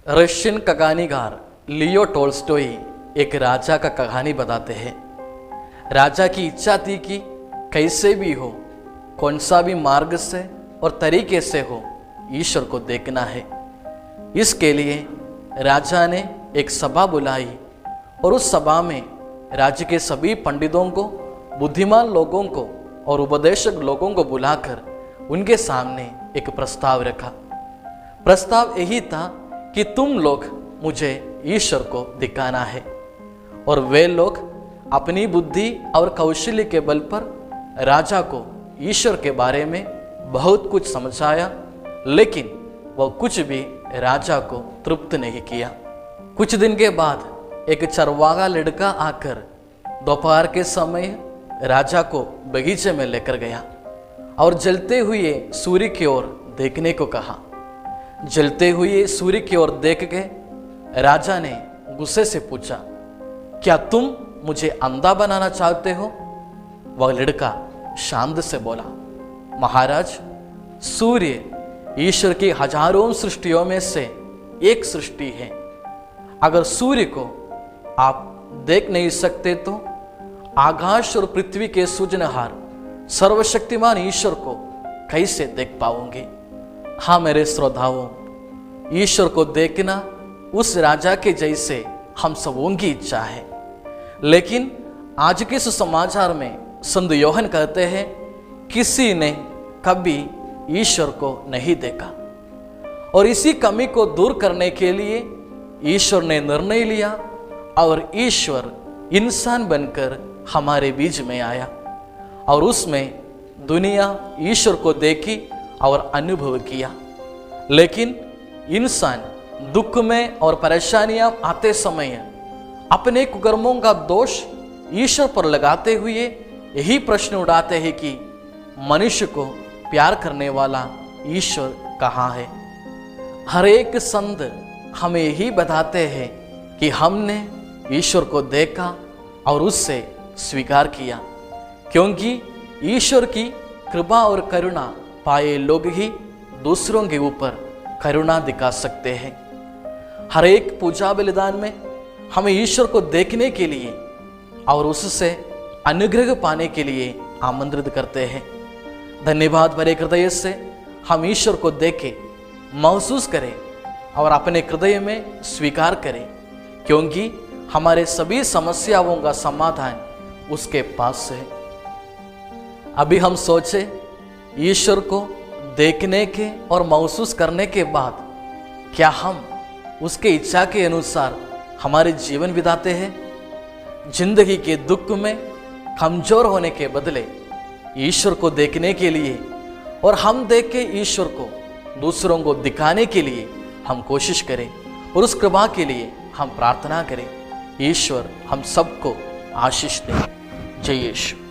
Russian कहानीकार लियो Tolstoy एक राजा का कहानी बताते हैं। राजा की इच्छा थी कि कैसे भी हो, कौन सा भी मार्ग से और तरीके से हो, ईश्वर को देखना है। इसके लिए राजा ने एक सभा बुलाई और उस सभा में राज्य के सभी पंडितों को, बुद्धिमान लोगों को और उपदेशक लोगों को बुलाकर उनके सामने एक प्रस्ताव रखा। प्रस्ताव यही था कि तुम लोग मुझे ईश्वर को दिखाना है। और वे लोग अपनी बुद्धि और कौशल्य के बल पर राजा को ईश्वर के बारे में बहुत कुछ समझाया, लेकिन वह कुछ भी राजा को तृप्त नहीं किया। कुछ दिन के बाद एक चरवाहा लड़का आकर दोपहर के समय राजा को बगीचे में लेकर गया और जलते हुए सूर्य की ओर देखने को कहा। जलते हुए सूर्य की ओर देख के राजा ने गुस्से से पूछा, क्या तुम मुझे अंधा बनाना चाहते हो? वह लड़का शांत से बोला, महाराज, सूर्य ईश्वर की हजारों सृष्टियों में से एक सृष्टि है। अगर सूर्य को आप देख नहीं सकते तो आकाश और पृथ्वी के सृजनहार सर्वशक्तिमान ईश्वर को कैसे देख पाओगे? हाँ मेरे श्रोताओं, ईश्वर को देखना उस राजा के जैसे हम सबों की इच्छा है। लेकिन आज के सुसमाचार में संत योहन कहते हैं, किसी ने कभी ईश्वर को नहीं देखा। और इसी कमी को दूर करने के लिए ईश्वर ने निर्णय लिया और ईश्वर इंसान बनकर हमारे बीच में आया और उसमें दुनिया ईश्वर को देखी और अनुभव किया। लेकिन इंसान दुख में और परेशानियां आते समय अपने कुकर्मों का दोष ईश्वर पर लगाते हुए यही प्रश्न उठाते हैं कि मनुष्य को प्यार करने वाला ईश्वर कहाँ है? हर एक संत हमें यही बताते हैं कि हमने ईश्वर को देखा और उससे स्वीकार किया, क्योंकि ईश्वर की कृपा और करुणा पाए लोग ही दूसरों के ऊपर करुणा दिखा सकते हैं। हर एक पूजा बलिदान में हमें ईश्वर को देखने के लिए और उससे अनुग्रह पाने के लिए आमंत्रित करते हैं। धन्यवाद भरे हृदय से हम ईश्वर को देखें, महसूस करें और अपने हृदय में स्वीकार करें, क्योंकि हमारे सभी समस्याओं का समाधान उसके पास है। अभी हम सोचे, ईश्वर को देखने के और महसूस करने के बाद क्या हम उसके इच्छा के अनुसार हमारे जीवन बिताते हैं? जिंदगी के दुख में कमजोर होने के बदले ईश्वर को देखने के लिए और हम देख के ईश्वर को दूसरों को दिखाने के लिए हम कोशिश करें और उस कृपा के लिए हम प्रार्थना करें। ईश्वर हम सबको आशीष दे। जय यीशु।